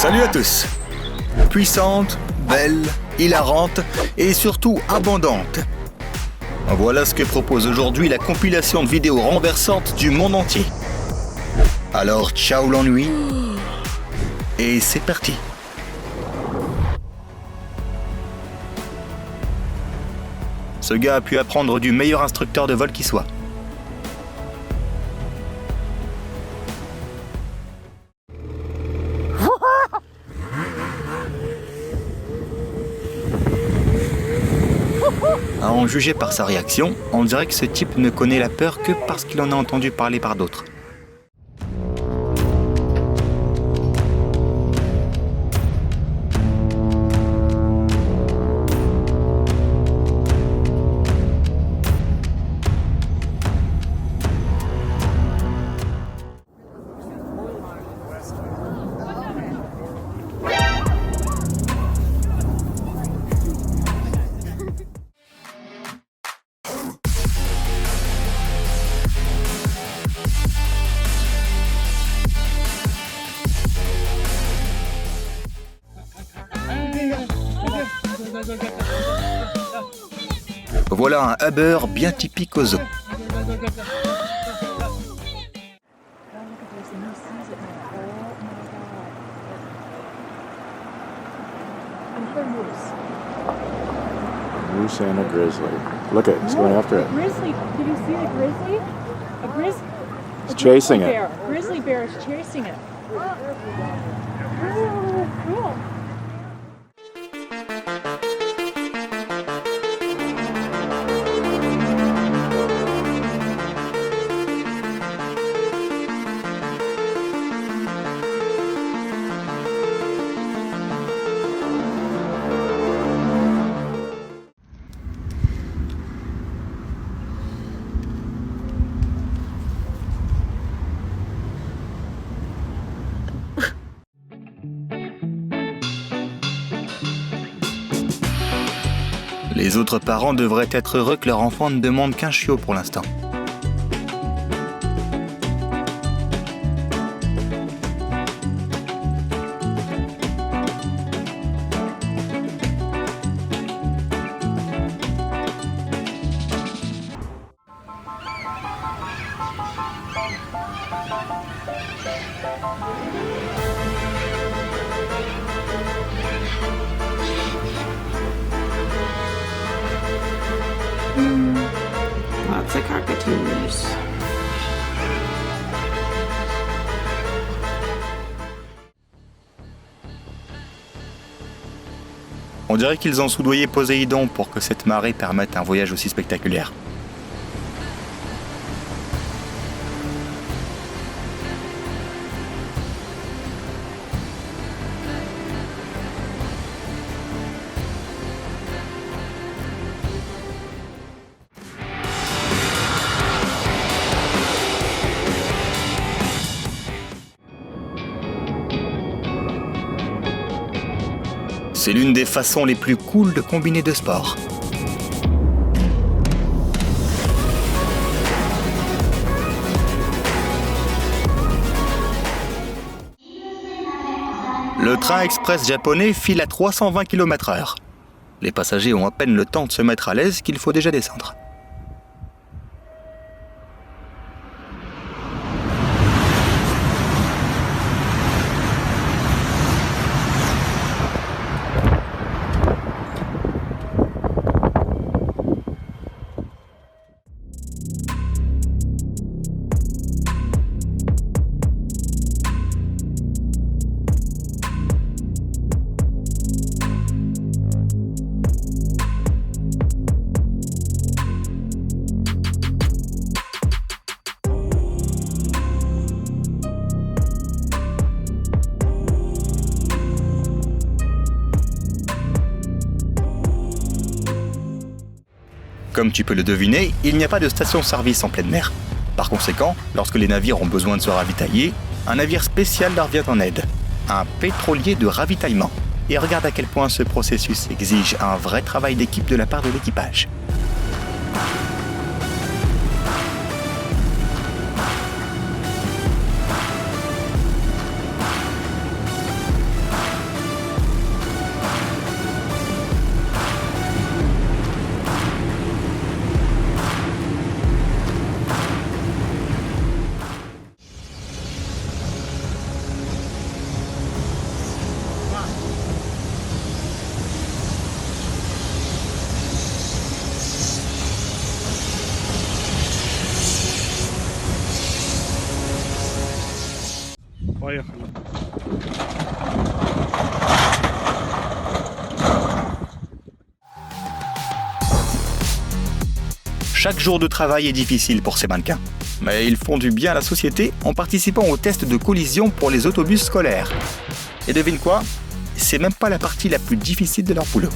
Salut à tous. Puissante, belle, hilarante et surtout abondante. Voilà ce que propose aujourd'hui la compilation de vidéos renversantes du monde entier. Alors ciao l'ennui et c'est parti. Ce gars a pu apprendre du meilleur instructeur de vol qui soit. À en juger par sa réaction, on dirait que ce type ne connaît la peur que parce qu'il en a entendu parler par d'autres. Voilà un hubber bien typique aux zoo. Moose and a grizzly. Look at it, it's going after it. Grizzly, did you see the grizzly? A grizzly. It's chasing it. A grizzly bear is chasing it. Oh, cool. Les autres parents devraient être heureux que leur enfant ne demande qu'un chiot pour l'instant. Lots of cockatoos. On dirait qu'ils ont soudoyé Poséidon pour que cette marée permette un voyage aussi spectaculaire. C'est l'une des façons les plus cool de combiner deux sports. Le train express japonais file à 320 km/h. Les passagers ont à peine le temps de se mettre à l'aise qu'il faut déjà descendre. Comme tu peux le deviner, il n'y a pas de station-service en pleine mer. Par conséquent, lorsque les navires ont besoin de se ravitailler, un navire spécial leur vient en aide. Un pétrolier de ravitaillement. Et regarde à quel point ce processus exige un vrai travail d'équipe de la part de l'équipage. Поехали. Chaque jour de travail est difficile pour ces mannequins. Mais ils font du bien à la société en participant aux tests de collision pour les autobus scolaires. Et devine quoi? C'est même pas la partie la plus difficile de leur boulot.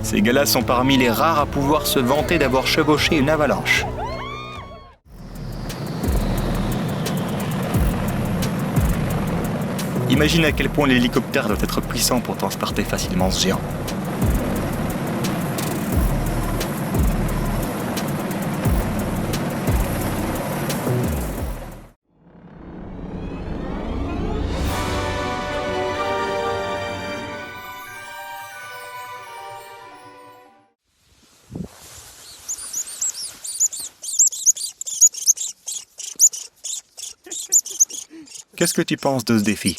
Ces gars-là sont parmi les rares à pouvoir se vanter d'avoir chevauché une avalanche. Imagine à quel point l'hélicoptère doit être puissant pour transporter facilement ce géant. Qu'est-ce que tu penses de ce défi?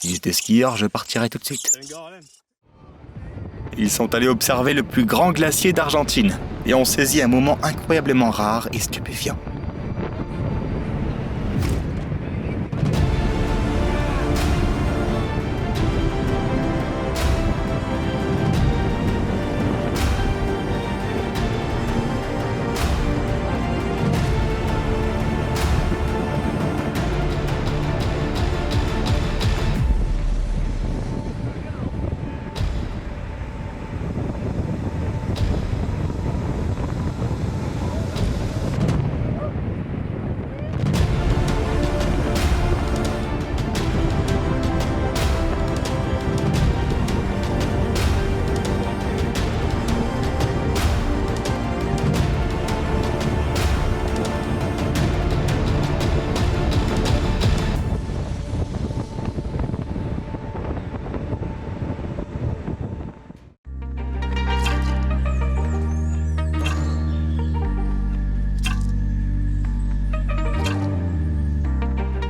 Si j'étais skieur, je partirais tout de suite. Ils sont allés observer le plus grand glacier d'Argentine et ont saisi un moment incroyablement rare et stupéfiant.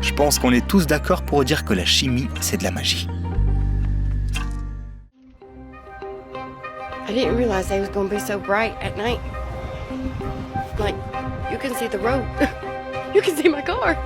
Je pense qu'on est tous d'accord pour dire que la chimie, c'est de la magie. I didn't realize it was going to be so bright at night. Like, you can see the road. You can see my car.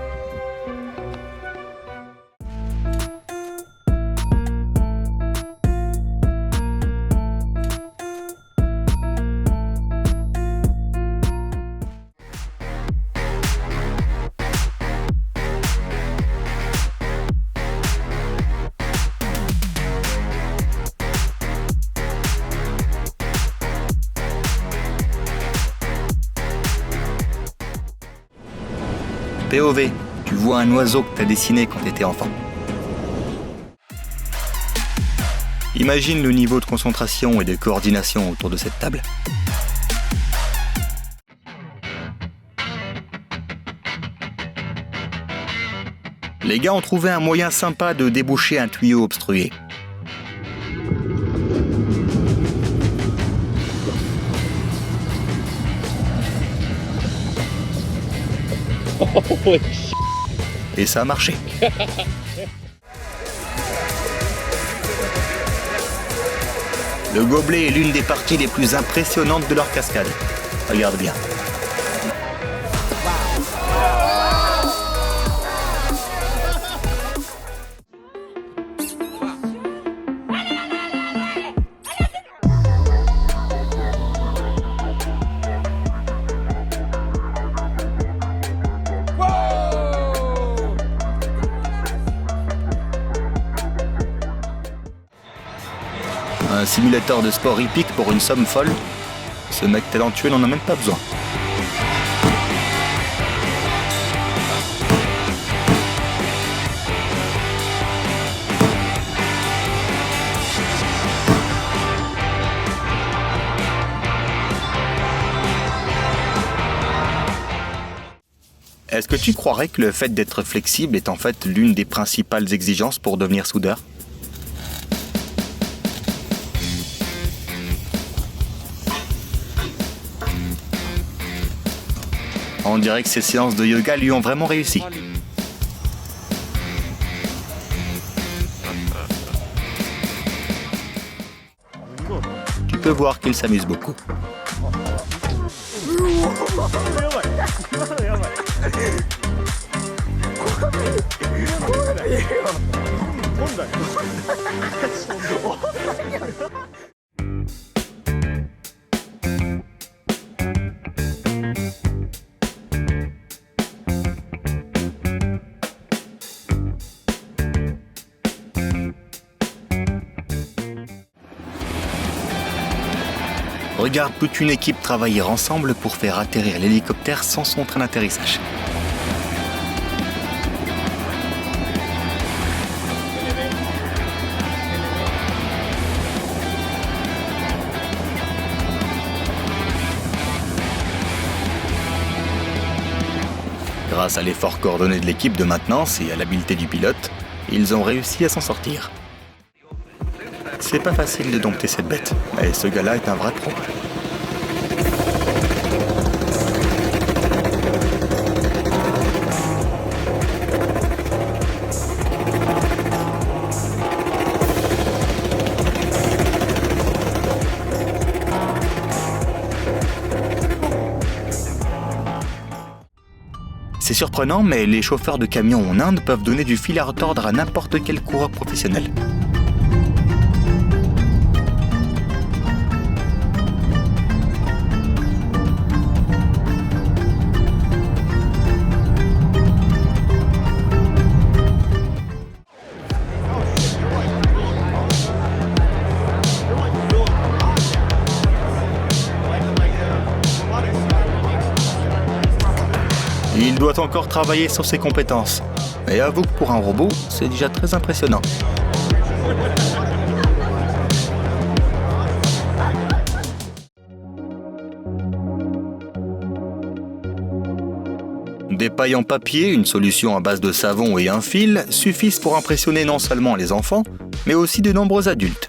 POV, tu vois un oiseau que tu as dessiné quand tu étais enfant. Imagine le niveau de concentration et de coordination autour de cette table. Les gars ont trouvé un moyen sympa de déboucher un tuyau obstrué. Et ça a marché. Le gobelet est l'une des parties les plus impressionnantes de leur cascade. Regarde bien. Un simulateur de sport hippique pour une somme folle. Ce mec talentueux n'en a même pas besoin. Est-ce que tu croirais que le fait d'être flexible est en fait l'une des principales exigences pour devenir soudeur? On dirait que ces séances de yoga lui ont vraiment réussi. Tu peux voir qu'il s'amuse beaucoup. Regarde toute une équipe travailler ensemble pour faire atterrir l'hélicoptère sans son train d'atterrissage. Grâce à l'effort coordonné de l'équipe de maintenance et à l'habileté du pilote, ils ont réussi à s'en sortir. C'est pas facile de dompter cette bête, mais ce gars-là est un vrai pro. C'est surprenant, mais les chauffeurs de camions en Inde peuvent donner du fil à retordre à n'importe quel coureur professionnel. Il doit encore travailler sur ses compétences. Et avoue que pour un robot, c'est déjà très impressionnant. Des pailles en papier, une solution à base de savon et un fil suffisent pour impressionner non seulement les enfants, mais aussi de nombreux adultes.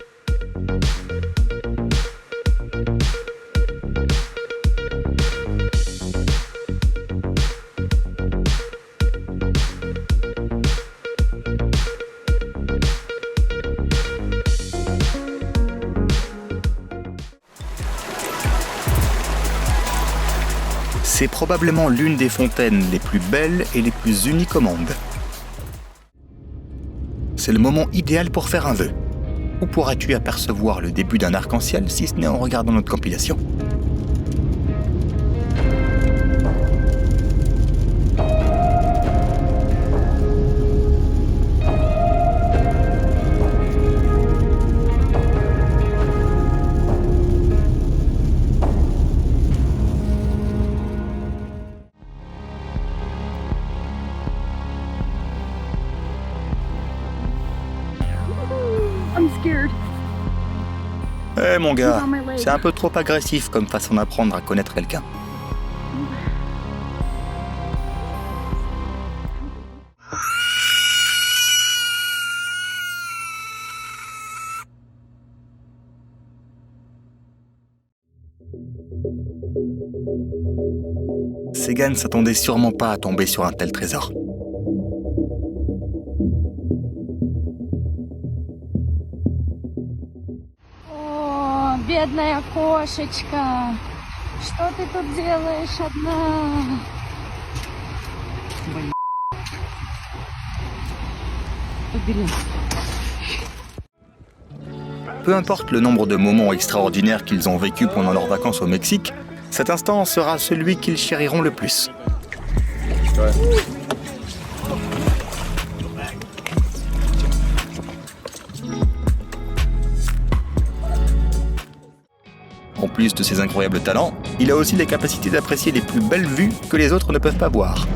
C'est probablement l'une des fontaines les plus belles et les plus uniques au monde. C'est le moment idéal pour faire un vœu. Où pourras-tu apercevoir le début d'un arc-en-ciel si ce n'est en regardant notre compilation? I'm scared. Eh mon gars, c'est un peu trop agressif comme façon d'apprendre à connaître quelqu'un. Segan s'attendait sûrement pas à tomber sur un tel trésor. Бедная кошечка, что ты тут делаешь одна? Peu importe le nombre de moments extraordinaires qu'ils ont vécus pendant leurs vacances au Mexique, cet instant sera celui qu'ils chériront le plus. En plus de ses incroyables talents, il a aussi la capacité d'apprécier les plus belles vues que les autres ne peuvent pas voir.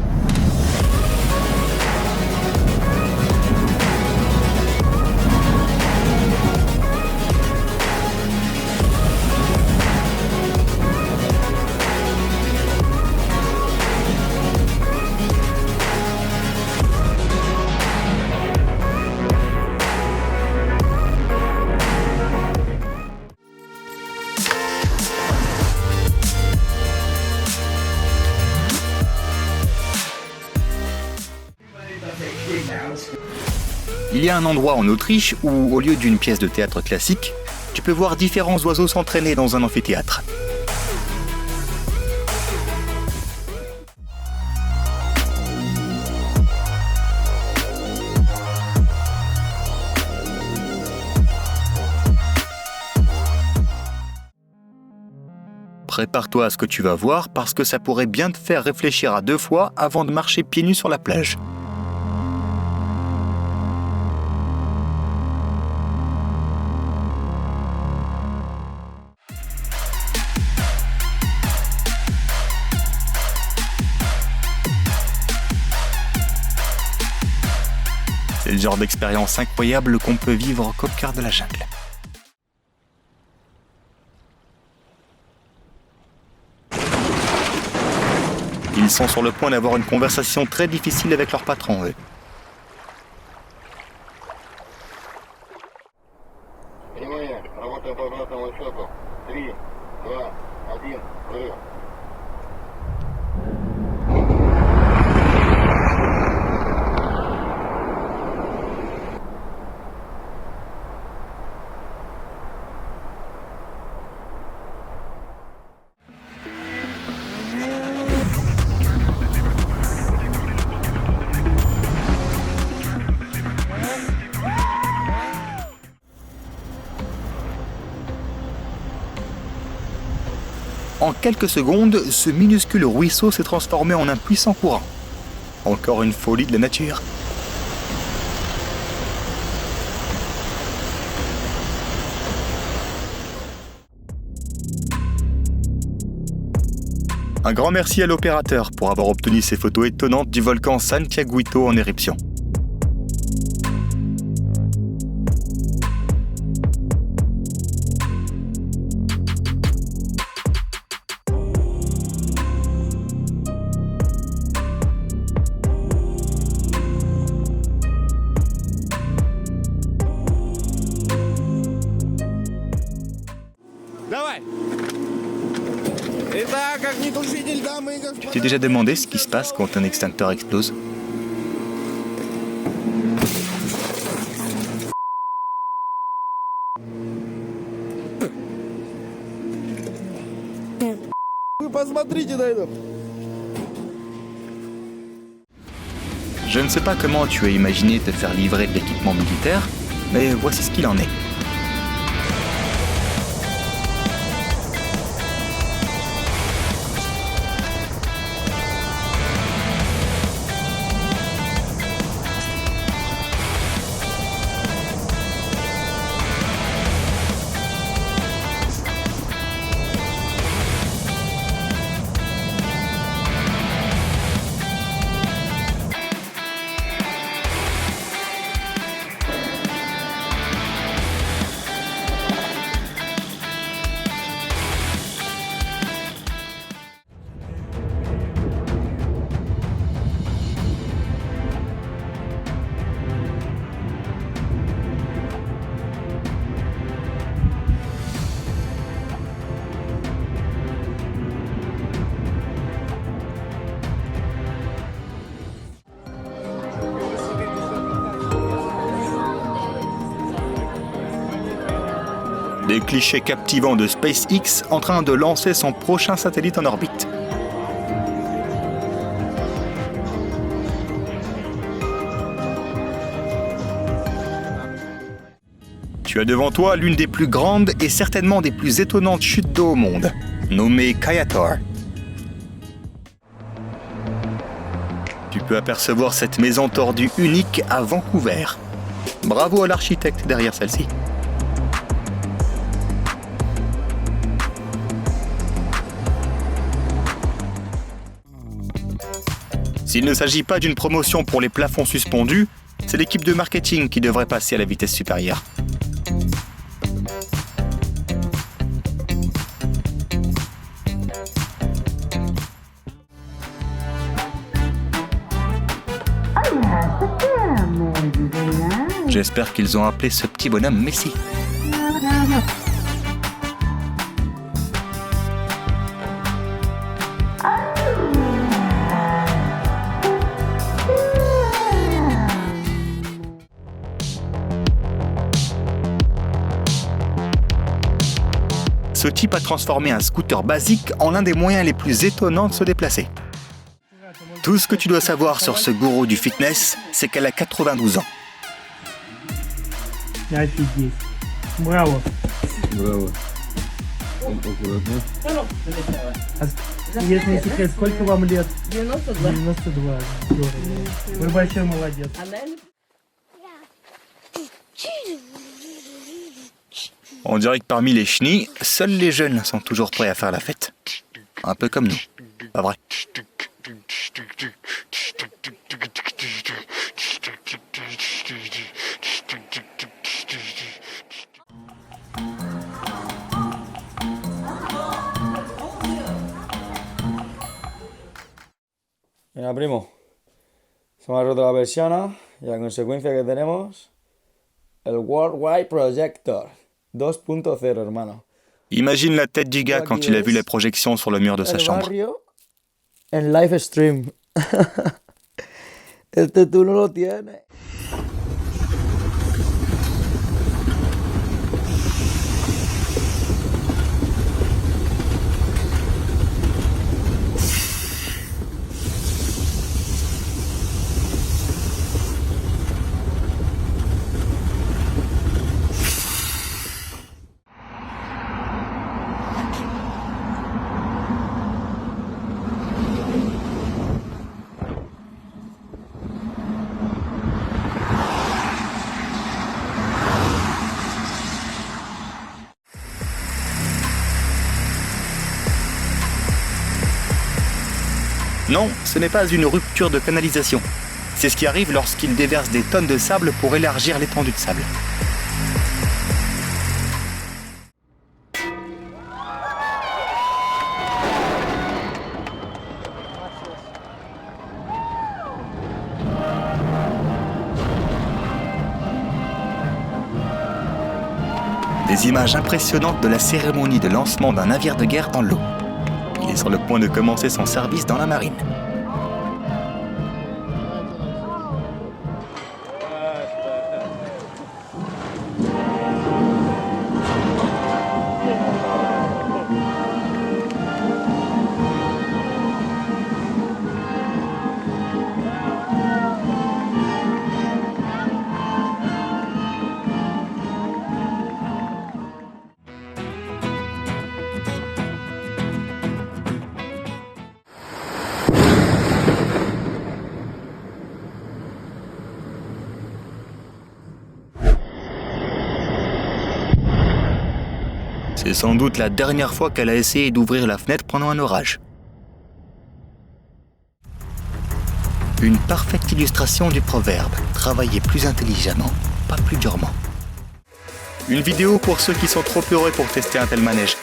Il y a un endroit en Autriche où, au lieu d'une pièce de théâtre classique, tu peux voir différents oiseaux s'entraîner dans un amphithéâtre. Prépare-toi à ce que tu vas voir parce que ça pourrait bien te faire réfléchir à 2 fois avant de marcher pieds nus sur la plage. C'est le genre d'expérience incroyable qu'on peut vivre qu'au cœur de la jungle. Ils sont sur le point d'avoir une conversation très difficile avec leur patron, eux. En quelques secondes, ce minuscule ruisseau s'est transformé en un puissant courant. Encore une folie de la nature. Un grand merci à l'opérateur pour avoir obtenu ces photos étonnantes du volcan San Tiaguito en éruption. Tu t'es déjà demandé ce qui se passe quand un extincteur explose ? Je ne sais pas comment tu as imaginé te faire livrer de l'équipement militaire, mais voici ce qu'il en est. Des clichés captivants de SpaceX en train de lancer son prochain satellite en orbite. Tu as devant toi l'une des plus grandes et certainement des plus étonnantes chutes d'eau au monde, nommée Kayator. Tu peux apercevoir cette maison tordue unique à Vancouver. Bravo à l'architecte derrière celle-ci. S'il ne s'agit pas d'une promotion pour les plafonds suspendus, c'est l'équipe de marketing qui devrait passer à la vitesse supérieure. J'espère qu'ils ont appelé ce petit bonhomme Messi. Ce type a transformé un scooter basique en l'un des moyens les plus étonnants de se déplacer. Tout ce que tu dois savoir sur ce gourou du fitness, c'est qu'elle a 92 ans. Офигеть. Браво. Браво. Если не секрет, сколько вам лет? 92. 92. Здорово. Вы большой молодец. On dirait que parmi les chenilles, seuls les jeunes sont toujours prêts à faire la fête. Un peu comme nous, pas vrai? Mira, primo, se me ha roto la persiana y la consecuencia que tenemos, el Worldwide Projector 2.0, hermano. Imagine la tête du gars quand il a vu les projections sur le mur de sa El chambre. barrio en live stream. Este tú no lo tienes. Non, ce n'est pas une rupture de canalisation. C'est ce qui arrive lorsqu'il déverse des tonnes de sable pour élargir l'étendue de sable. Des images impressionnantes de la cérémonie de lancement d'un navire de guerre dans l'eau. Il est sur le point de commencer son service dans la marine. C'est sans doute la dernière fois qu'elle a essayé d'ouvrir la fenêtre pendant un orage. Une parfaite illustration du proverbe « Travaillez plus intelligemment, pas plus durement ». Une vidéo pour ceux qui sont trop heureux pour tester un tel manège.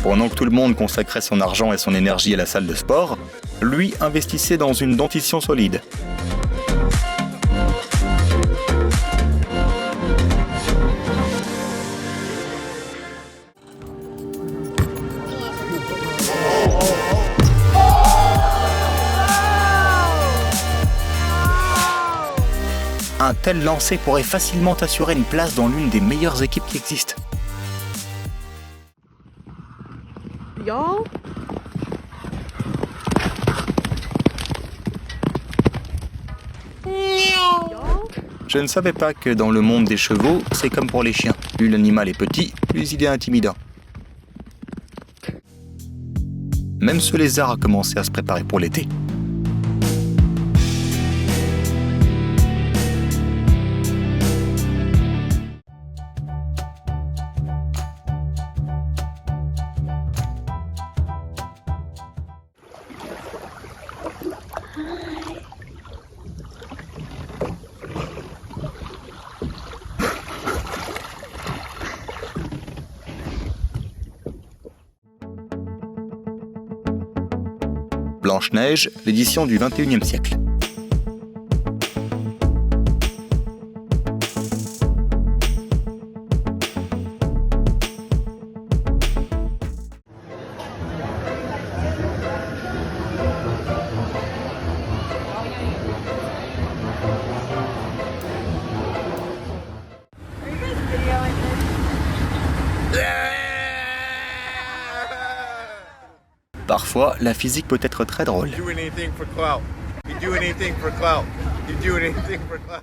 Pendant que tout le monde consacrait son argent et son énergie à la salle de sport, lui investissait dans une dentition solide. Un tel lancer pourrait facilement assurer une place dans l'une des meilleures équipes qui existent. Y'all? Je ne savais pas que dans le monde des chevaux, c'est comme pour les chiens. Plus l'animal est petit, plus il est intimidant. Même ce lézard a commencé à se préparer pour l'été. Blanche-Neige, l'édition du XXIe siècle. parfois, la physique peut être très drôle. Do anything for clout. You do anything for clout. You do anything for clout.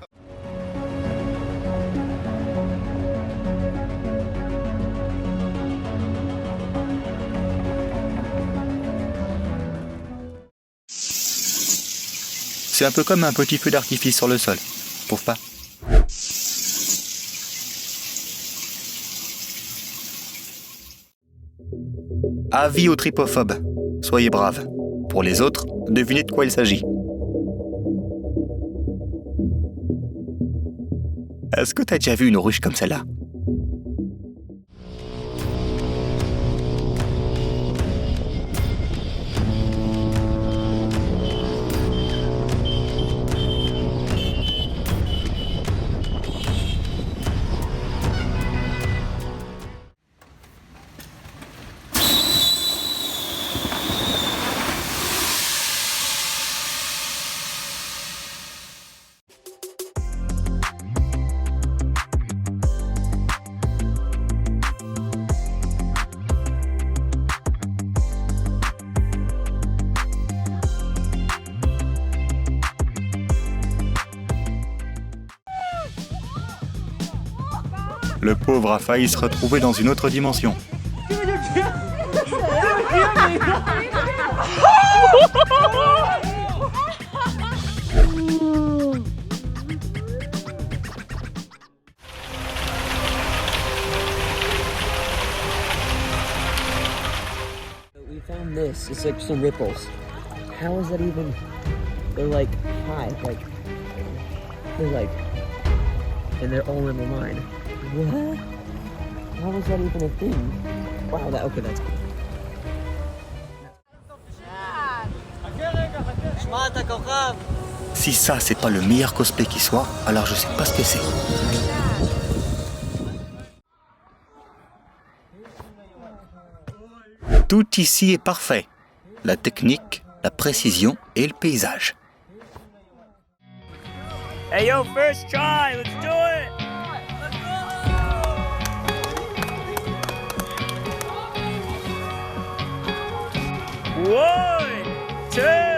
C'est un peu comme un petit feu d'artifice sur le sol, trouve pas? Avis aux tripophobes, soyez braves. Pour les autres, devinez de quoi il s'agit. Est-ce que t'as déjà vu une ruche comme celle-là? Le pauvre a failli se retrouver dans une autre dimension. We found this. It's like some ripples. How is that even? They're like high, like they're like, and they're all in the line. What? How is that even a thing? Wow, that okay, that's cool. Si ça, c'est pas le meilleur cosplay qui soit, alors je sais pas ce que c'est. Tout ici est parfait. La technique, la précision et le paysage. Hey yo, first try, let's do it! One, two.